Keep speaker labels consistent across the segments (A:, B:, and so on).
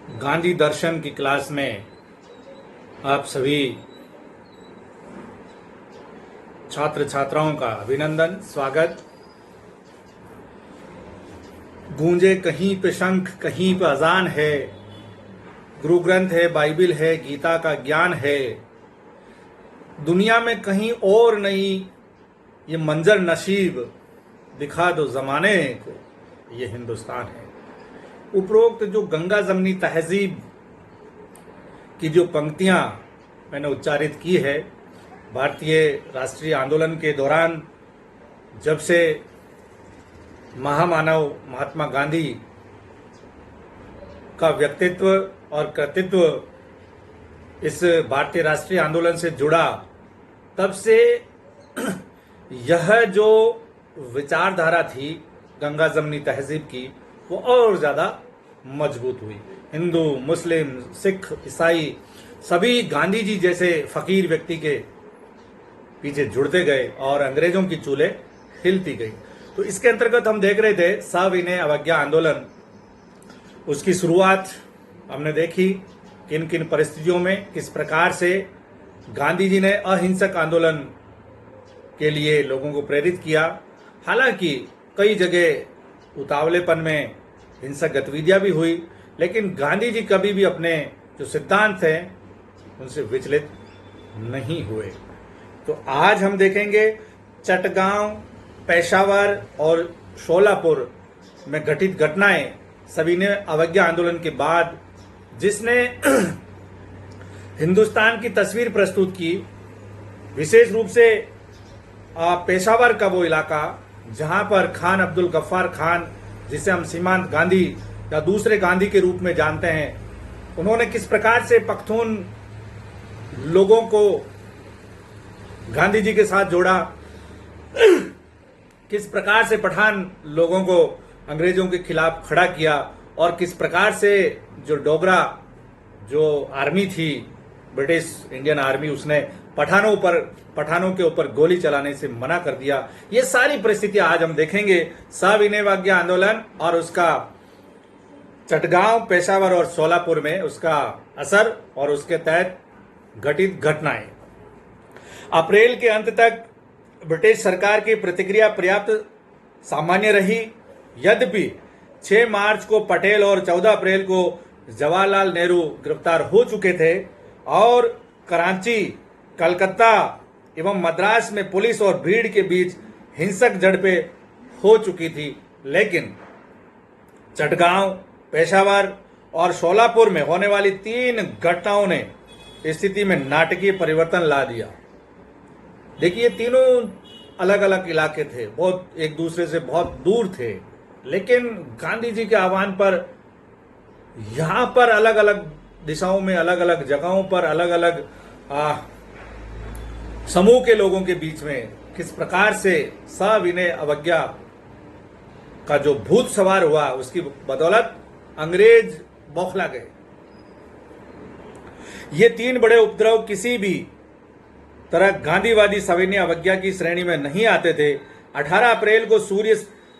A: गांधी दर्शन की क्लास में आप सभी छात्र छात्राओं का अभिनंदन, स्वागत। गूंजे कहीं पे शंख, कहीं पे अजान है, गुरु ग्रंथ है, बाइबिल है, गीता का ज्ञान है। दुनिया में कहीं और नहीं ये मंजर नसीब, दिखा दो जमाने को, ये हिंदुस्तान है। उपरोक्त जो गंगा जमनी तहजीब की जो पंक्तियां मैंने उच्चारित की है, भारतीय राष्ट्रीय आंदोलन के दौरान जब से महामानव महात्मा गांधी का व्यक्तित्व और कृतित्व इस भारतीय राष्ट्रीय आंदोलन से जुड़ा, तब से यह जो विचारधारा थी गंगा जमनी तहजीब की, वो और ज़्यादा मजबूत हुई। हिंदू, मुस्लिम, सिख, ईसाई सभी गांधी जी जैसे फकीर व्यक्ति के पीछे जुड़ते गए और अंग्रेजों की चूल्हे हिलती गई। तो इसके अंतर्गत हम देख रहे थे सविनय अवज्ञा आंदोलन। उसकी शुरुआत हमने देखी किन किन परिस्थितियों में, किस प्रकार से गांधी जी ने अहिंसक आंदोलन के लिए लोगों को प्रेरित किया। हालांकि कई जगह उतावलेपन में हिंसक गतिविधियां भी हुई, लेकिन गांधी जी कभी भी अपने जो सिद्धांत हैं उनसे विचलित नहीं हुए। तो आज हम देखेंगे चटगांव, पेशावर और शोलापुर में घटित घटनाएं सविनय अवज्ञा आंदोलन के बाद, जिसने हिंदुस्तान की तस्वीर प्रस्तुत की। विशेष रूप से पेशावर का वो इलाका जहां पर खान अब्दुल गफ्फार खान, जिसे हम सीमांत गांधी या दूसरे गांधी के रूप में जानते हैं, उन्होंने किस प्रकार से पख्तून लोगों को गांधी जी के साथ जोड़ा, किस प्रकार से पठान लोगों को अंग्रेजों के खिलाफ खड़ा किया, और किस प्रकार से जो डोगरा जो आर्मी थी, ब्रिटिश इंडियन आर्मी, उसने पठानों के ऊपर गोली चलाने से मना कर दिया। ये सारी परिस्थितियां आज हम देखेंगे सविनय अवज्ञा आंदोलन और उसका चटगांव, पेशावर और शोलापुर में उसका असर और उसके तहत घटित घटनाएं। अप्रैल के अंत तक ब्रिटिश सरकार की प्रतिक्रिया पर्याप्त सामान्य रही। यद्यपि 6 मार्च को पटेल और 14 अप्रैल को जवाहरलाल नेहरू गिरफ्तार हो चुके थे और कराची, कलकत्ता एवं मद्रास में पुलिस और भीड़ के बीच हिंसक झड़पें हो चुकी थी, लेकिन चटगांव, पेशावर और शोलापुर में होने वाली 3 घटनाओं ने स्थिति में नाटकीय परिवर्तन ला दिया। देखिए, तीनों अलग अलग इलाके थे, बहुत एक दूसरे से बहुत दूर थे, लेकिन गांधी जी के आह्वान पर यहां पर अलग अलग दिशाओं में, अलग अलग जगहों पर, अलग अलग समूह के लोगों के बीच में किस प्रकार से सविनय अवज्ञा का जो भूत सवार हुआ, उसकी बदौलत अंग्रेज बौखला गए। ये 3 बड़े उपद्रव किसी भी तरह गांधीवादी सविनय अवज्ञा की श्रेणी में नहीं आते थे। 18 अप्रैल को सूर्य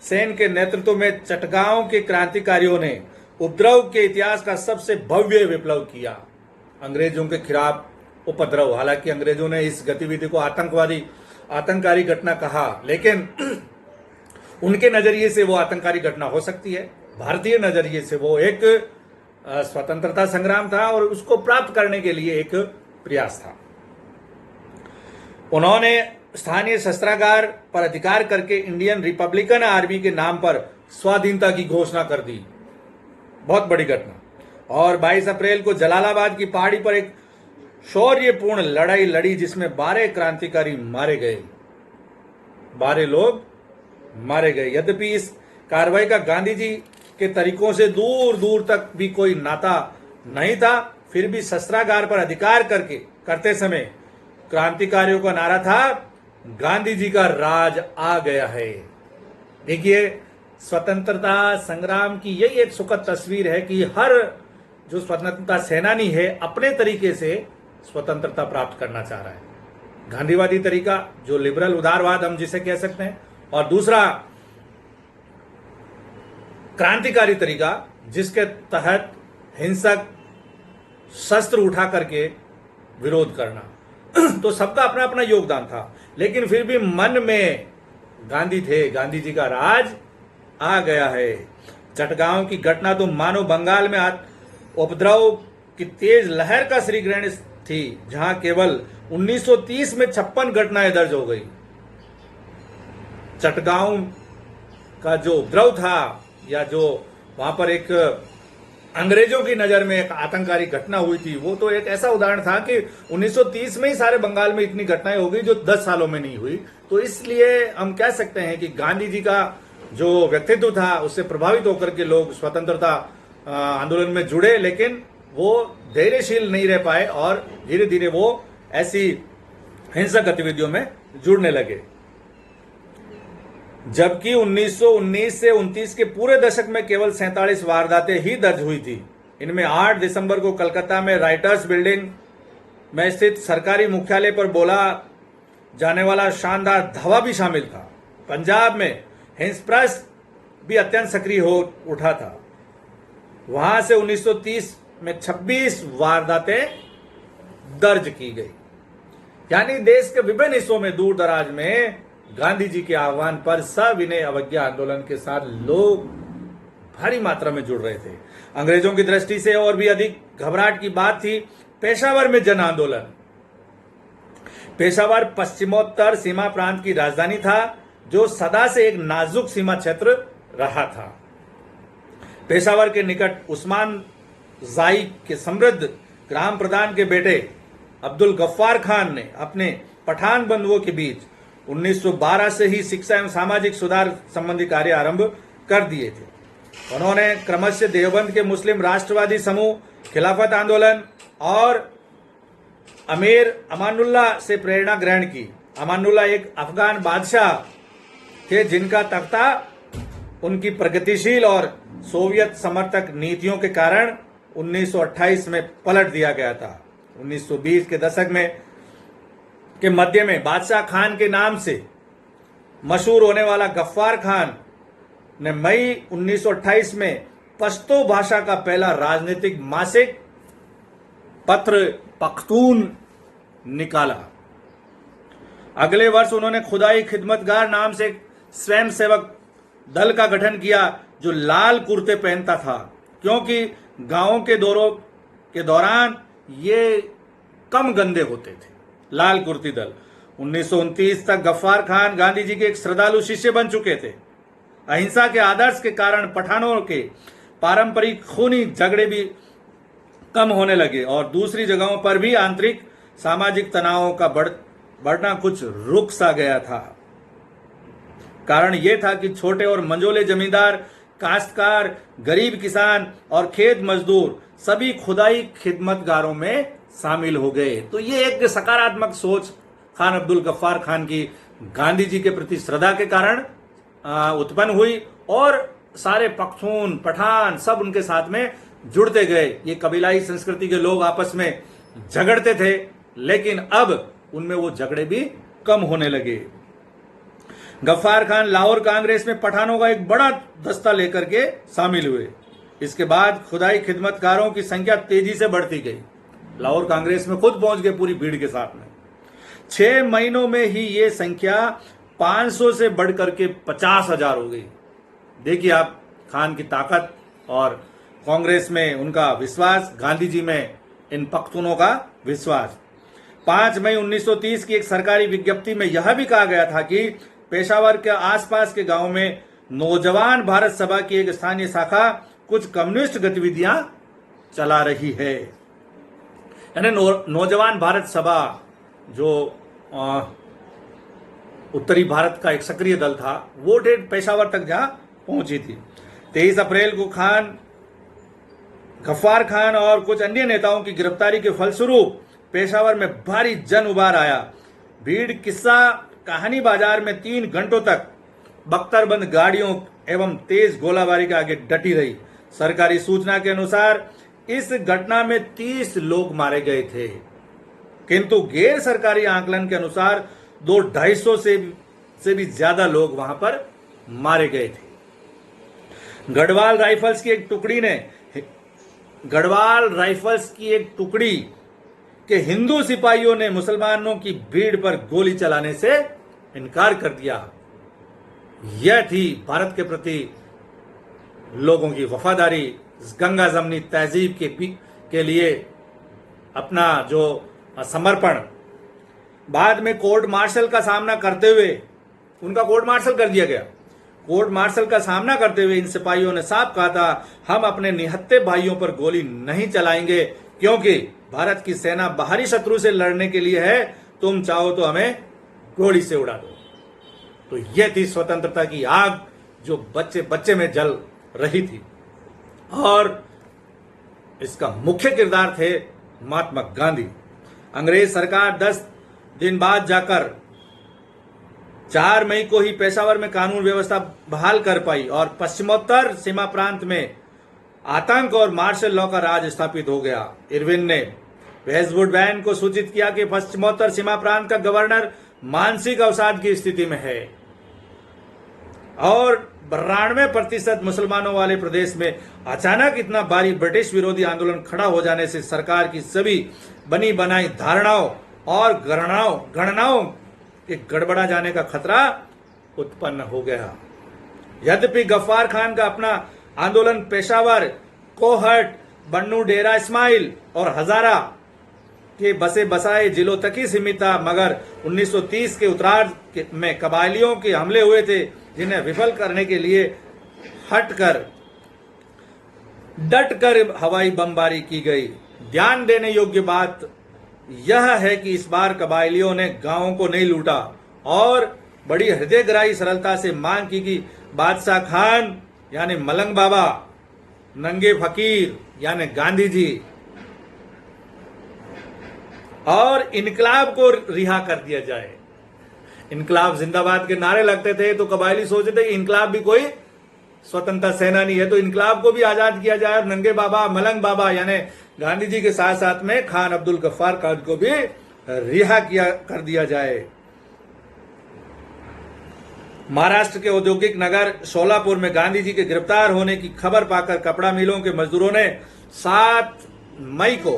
A: सेन के नेतृत्व में चटगांव के क्रांतिकारियों ने उपद्रव के इतिहास का सबसे भव्य विप्लव किया। अंग्रेजों के खिलाफ उपद्रव, हालांकि अंग्रेजों ने इस गतिविधि को आतंककारी घटना कहा, लेकिन उनके नजरिए से वो आतंककारी घटना हो सकती है, भारतीय नजरिए से वो एक स्वतंत्रता संग्राम था और उसको प्राप्त करने के लिए एक प्रयास था। उन्होंने स्थानीय शस्त्रागार पर अधिकार करके इंडियन रिपब्लिकन आर्मी के नाम पर स्वाधीनता की घोषणा कर दी। बहुत बड़ी घटना। और 22 अप्रैल को जलालाबाद की पहाड़ी पर एक शौर्यपूर्ण लड़ाई लड़ी, जिसमें 12 क्रांतिकारी मारे गए, 12 लोग मारे गए। यद्यपि इस कार्रवाई का गांधी जी के तरीकों से दूर दूर तक भी कोई नाता नहीं था, फिर भी शस्त्रागार पर अधिकार करते समय क्रांतिकारियों का नारा था, गांधी जी का राज आ गया है। देखिए, स्वतंत्रता संग्राम की यही एक सुखद तस्वीर है कि हर जो स्वतंत्रता सेनानी है अपने तरीके से स्वतंत्रता प्राप्त करना चाह रहा है। गांधीवादी तरीका जो लिबरल उदारवाद हम जिसे कह सकते हैं, और दूसरा क्रांतिकारी तरीका जिसके तहत हिंसक शस्त्र उठा करके विरोध करना। तो सबका अपना अपना योगदान था, लेकिन फिर भी मन में गांधी थे, गांधी जी का राज आ गया है। चटगांव की घटना तो मानो बंगाल में उपद्रव की तेज लहर का श्रीग्रहण थी, जहां केवल 1930 में 56 घटनाएं दर्ज हो गई। चटगांव का जो उपद्रव था, या जो वहां पर एक अंग्रेजों की नजर में एक आतंककारी घटना हुई थी, वो तो एक ऐसा उदाहरण था कि 1930 में ही सारे बंगाल में इतनी घटनाएं हो गई जो 10 सालों में नहीं हुई। तो इसलिए हम कह सकते हैं कि गांधी जी का जो व्यक्तित्व था उससे प्रभावित होकर के लोग स्वतंत्रता आंदोलन में जुड़े, लेकिन वो धैर्यशील नहीं रह पाए और धीरे धीरे वो ऐसी हिंसक गतिविधियों में जुड़ने लगे। जबकि 1919 से 29 के पूरे दशक में केवल 47 वारदातें ही दर्ज हुई थी। इनमें 8 दिसंबर को कलकत्ता में राइटर्स बिल्डिंग में स्थित सरकारी मुख्यालय पर बोला जाने वाला शानदार धावा भी शामिल था। पंजाब में हिंसप्रस्त भी अत्यंत सक्रिय हो उठा था। वहां से 1930 में 26 वारदातें दर्ज की गई। यानी देश के विभिन्न हिस्सों में दूर दराज में गांधी जी के आह्वान पर सविनय अवज्ञा आंदोलन के साथ लोग भारी मात्रा में जुड़ रहे थे। अंग्रेजों की दृष्टि से और भी अधिक घबराहट की बात थी पेशावर में जन आंदोलन। पेशावर पश्चिमोत्तर सीमा प्रांत की राजधानी था, जो सदा से एक नाजुक सीमा क्षेत्र रहा था। पेशावर के निकट उस्मान जाई के समृद्ध ग्राम प्रधान के बेटे अब्दुल गफ्फार खान ने अपने पठान बंधुओं के बीच 1912 से ही शिक्षा एवं सामाजिक सुधार संबंधी कार्य आरंभ कर दिए थे। उन्होंने क्रमशः देवबंद के मुस्लिम राष्ट्रवादी समूह, खिलाफत आंदोलन और अमीर अमानुल्लाह से प्रेरणा ग्रहण की। अमानुल्लाह एक अफगान बादशाह थे जिनका तख्ता उनकी प्रगतिशील और सोवियत समर्थक नीतियों के कारण 1928 में पलट दिया गया था। 1920 के दशक में के मध्य में बादशाह खान के नाम से मशहूर होने वाला गफ्फार खान ने मई 1928 में पश्तो भाषा का पहला राजनीतिक मासिक पत्र पख्तून निकाला। अगले वर्ष उन्होंने खुदाई खिदमतगार नाम से एक स्वयंसेवक दल का गठन किया जो लाल कुर्ते पहनता था, क्योंकि गांवों के दौरों के दौरान ये कम गंदे होते थे। लाल कुर्ती दल 1929 तक गफ्फार खान गांधी जी के एक श्रद्धालु शिष्य बन चुके थे। अहिंसा के आदर्श के कारण पठानों के पारंपरिक खूनी झगड़े भी कम होने लगे और दूसरी जगहों पर भी आंतरिक सामाजिक तनावों का बढ़ना कुछ रुक सा गया था। कारण यह था कि छोटे और मंझोले जमींदार, काश्तकार, गरीब किसान और खेत मजदूर सभी खुदाई खिदमतगारों में शामिल हो गए। तो ये एक सकारात्मक सोच खान अब्दुल गफ्फार खान की गांधी जी के प्रति श्रद्धा के कारण उत्पन्न हुई और सारे पख्तून, पठान सब उनके साथ में जुड़ते गए। ये कबीलाई संस्कृति के लोग आपस में झगड़ते थे, लेकिन अब उनमें वो झगड़े भी कम होने लगे। गफ्फार खान लाहौर कांग्रेस में पठानों का एक बड़ा दस्ता लेकर के शामिल हुए। इसके बाद खुदाई खिदमतकारों की संख्या तेजी से बढ़ती गई। लाहौर कांग्रेस में खुद पहुंच गए पूरी भीड़ के साथ में। 6 महीनों में ही ये संख्या 500 से बढ़कर के 50,000 हो गई। देखिए आप खान की ताकत और कांग्रेस में उनका विश्वास, गांधी जी में इन पख्तूनों का विश्वास। 5 मई 1930 की एक सरकारी विज्ञप्ति में यह भी कहा गया था कि पेशावर के आसपास के गांव में नौजवान भारत सभा की एक स्थानीय शाखा कुछ कम्युनिस्ट गतिविधियां चला रही है। यानी नौजवान भारत सभा जो उत्तरी भारत का एक सक्रिय दल था, वो डेट पेशावर तक जहां पहुंची थी। 23 अप्रैल को गफ्फार खान और कुछ अन्य नेताओं की गिरफ्तारी के फलस्वरूप पेशावर में भारी जन उबार आया। भीड़ किस्सा कहानी बाजार में 3 घंटों तक बख्तरबंद गाड़ियों एवं तेज गोलाबारी के आगे डटी रही। सरकारी सूचना के अनुसार इस घटना में 30 लोग मारे गए थे, किंतु गैर सरकारी आंकलन के अनुसार 200-250 से भी ज्यादा लोग वहां पर मारे गए थे। गढ़वाल राइफल्स की एक टुकड़ी ने गढ़वाल राइफल्स की एक टुकड़ी के हिंदू सिपाहियों ने मुसलमानों की भीड़ पर गोली चलाने से इनकार कर दिया। यह थी भारत के प्रति लोगों की वफादारी, गंगा जमनी तहजीब के लिए अपना जो समर्पण। बाद में कोर्ट मार्शल का सामना करते हुए उनका कोर्ट मार्शल कर दिया गया। कोर्ट मार्शल का सामना करते हुए इन सिपाहियों ने साफ कहा था, हम अपने निहत्थे भाइयों पर गोली नहीं चलाएंगे क्योंकि भारत की सेना बाहरी शत्रु से लड़ने के लिए है, तुम चाहो तो हमें गोली से उड़ा दो। तो यह थी स्वतंत्रता की आग जो बच्चे बच्चे में जल रही थी। और इसका मुख्य किरदार थे महात्मा गांधी। अंग्रेज सरकार 10 दिन बाद जाकर 4 मई को ही पेशावर में कानून व्यवस्था बहाल कर पाई और पश्चिमोत्तर सीमा प्रांत में आतंक और मार्शल लॉ का राज स्थापित हो गया। इरविन ने वेस्टवुड बैन को सूचित किया कि पश्चिमोत्तर सीमा प्रांत का गवर्नर मानसिक अवसाद की स्थिति में है और 92% मुसलमानों वाले प्रदेश में अचानक इतना भारी ब्रिटिश विरोधी आंदोलन खड़ा हो जाने से सरकार की सभी बनी बनाई धारणाओं और गणनाओं के गड़बड़ा जाने का खतरा उत्पन्न हो गया। यद्यपि गफ्फार खान का अपना आंदोलन पेशावर, कोहट, बन्नू, डेरा इस्माइल और हजारा के बसे बसाए जिलों तक ही सीमित था, मगर 1930 के उत्तरार्ध में कबायलियों के हमले हुए थे जिन्हें विफल करने के लिए डटकर हवाई बमबारी की गई। ध्यान देने योग्य बात यह है कि इस बार कबायलियों ने गांवों को नहीं लूटा और बड़ी हृदयग्राही सरलता से मांग की कि बादशाह खान यानी मलंग बाबा, नंगे फकीर यानी गांधी जी और इनकलाब को रिहा कर दिया जाए। इनकलाब जिंदाबाद के नारे लगते थे तो कबायली सोचते थे कि इनकलाब भी कोई स्वतंत्रता सेनानी है तो इनकलाब को भी आजाद किया जाए और नंगे बाबा, मलंग बाबा यानी गांधी जी के साथ साथ में खान अब्दुल गफ्फार खान को भी रिहा कर दिया जाए। महाराष्ट्र के औद्योगिक नगर शोलापुर में गांधी जी के गिरफ्तार होने की खबर पाकर कपड़ा मिलों के मजदूरों ने 7 मई को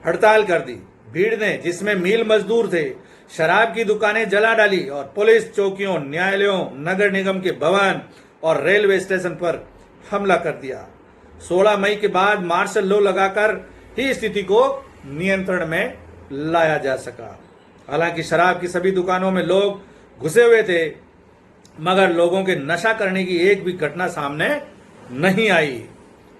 A: हड़ताल कर दी। भीड़ ने, जिसमें मिल मजदूर थे, शराब की दुकानें जला डाली और पुलिस चौकियों, न्यायालयों, नगर निगम के भवन और रेलवे स्टेशन पर हमला कर दिया। 16 मई के बाद मार्शल लॉ लगाकर ही स्थिति को नियंत्रण में लाया जा सका। हालांकि शराब की सभी दुकानों में लोग घुसे हुए थे, मगर लोगों के नशा करने की एक भी घटना सामने नहीं आई।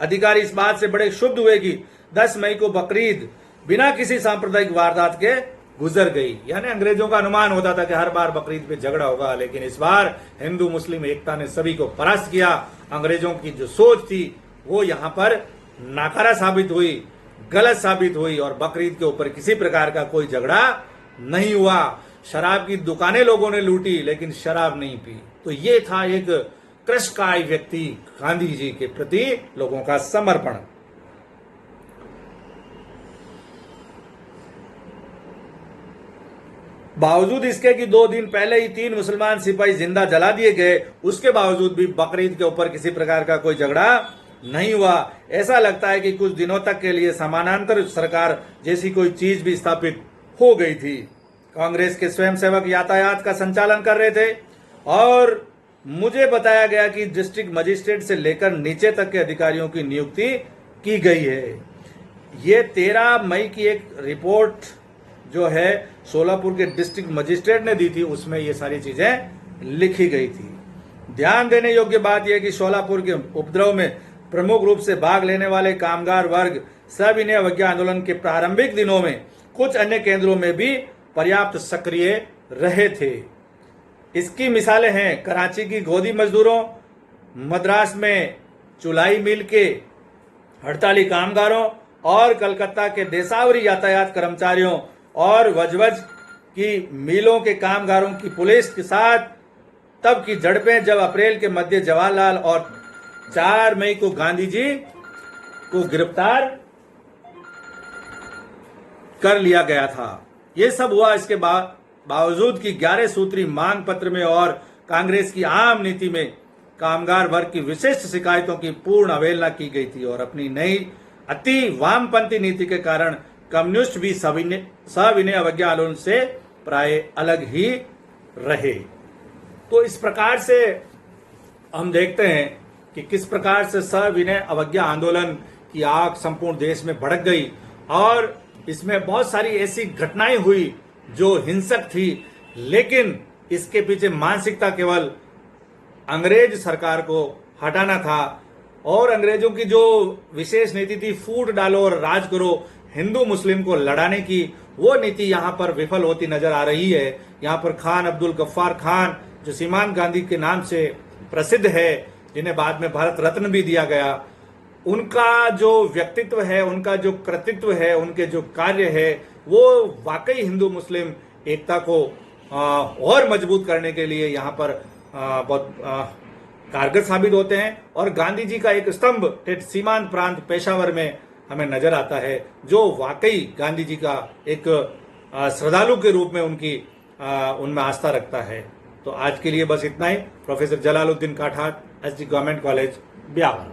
A: अधिकारी इस बात से बड़े क्षुब्ध हुए कि 10 मई को बकरीद बिना किसी सांप्रदायिक वारदात के गुजर गई। यानी अंग्रेजों का अनुमान होता था कि हर बार बकरीद पे झगड़ा होगा, लेकिन इस बार हिंदू मुस्लिम एकता ने सभी को परास्त किया। अंग्रेजों की जो सोच थी वो यहाँ पर नाकारा साबित हुई, गलत साबित हुई और बकरीद के ऊपर किसी प्रकार का कोई झगड़ा नहीं हुआ। शराब की दुकानें लोगों ने लूटी लेकिन शराब नहीं पी। तो ये था एक कृषकाय व्यक्ति गांधी जी के प्रति लोगों का समर्पण। बावजूद इसके कि 2 दिन पहले ही 3 मुसलमान सिपाही जिंदा जला दिए गए, उसके बावजूद भी बकरीद के ऊपर किसी प्रकार का कोई झगड़ा नहीं हुआ। ऐसा लगता है कि कुछ दिनों तक के लिए समानांतर सरकार जैसी कोई चीज भी स्थापित हो गई थी। कांग्रेस के स्वयंसेवक यातायात का संचालन कर रहे थे और मुझे बताया गया कि डिस्ट्रिक्ट मजिस्ट्रेट से लेकर नीचे तक के अधिकारियों की नियुक्ति की गई है। ये 13 मई की एक रिपोर्ट जो है सोलापुर के डिस्ट्रिक्ट मजिस्ट्रेट ने दी थी, उसमें ये सारी चीजें लिखी गई थी। ध्यान देने योग्य बात यह कि सोलापुर के उपद्रव में प्रमुख रूप से भाग लेने वाले कामगार वर्ग सविनय अवज्ञा आंदोलन के प्रारंभिक दिनों में कुछ अन्य केंद्रों में भी पर्याप्त सक्रिय रहे थे। इसकी मिसालें हैं कराची की गोदी मजदूरों, मद्रास में चुलाई मिल के हड़ताली कामगारों और कलकत्ता के देसावरी यातायात कर्मचारियों और वजवज की मिलों के कामगारों की पुलिस के साथ तब की झड़पें जब अप्रैल के मध्य जवाहरलाल और 4 मई को गांधी जी को गिरफ्तार कर लिया गया था। ये सब हुआ इसके बावजूद कि 11 सूत्री मांग पत्र में और कांग्रेस की आम नीति में कामगार वर्ग की विशिष्ट शिकायतों की पूर्ण अवहेलना की गई थी और अपनी नई अति वामपंथी नीति के कारण कम्युनिस्ट भी सविनय अवज्ञा आंदोलन से प्राय अलग ही रहे। तो इस प्रकार से हम देखते हैं कि किस प्रकार से सविनय अवज्ञा आंदोलन की आग संपूर्ण देश में भड़क गई और इसमें बहुत सारी ऐसी घटनाएं हुई जो हिंसक थी, लेकिन इसके पीछे मानसिकता केवल अंग्रेज सरकार को हटाना था और अंग्रेजों की जो विशेष नीति थी फूट डालो और राज करो, हिंदू मुस्लिम को लड़ाने की, वो नीति यहां पर विफल होती नजर आ रही है। यहां पर खान अब्दुल गफ्फार खान जो सीमांत गांधी के नाम से प्रसिद्ध है, जिन्हें बाद में भारत रत्न भी दिया गया, उनका जो व्यक्तित्व है, उनका जो कृतित्व है, उनके जो कार्य है, वो वाकई हिंदू मुस्लिम एकता को और मजबूत करने के लिए यहाँ पर बहुत कारगर साबित होते हैं। और गांधी जी का एक स्तंभ सीमांत प्रांत पेशावर में हमें नजर आता है, जो वाकई गांधी जी का एक श्रद्धालु के रूप में उनमें आस्था रखता है। तो आज के लिए बस इतना ही। Professor Jalaluddin Kathar, SD government college, Beawar.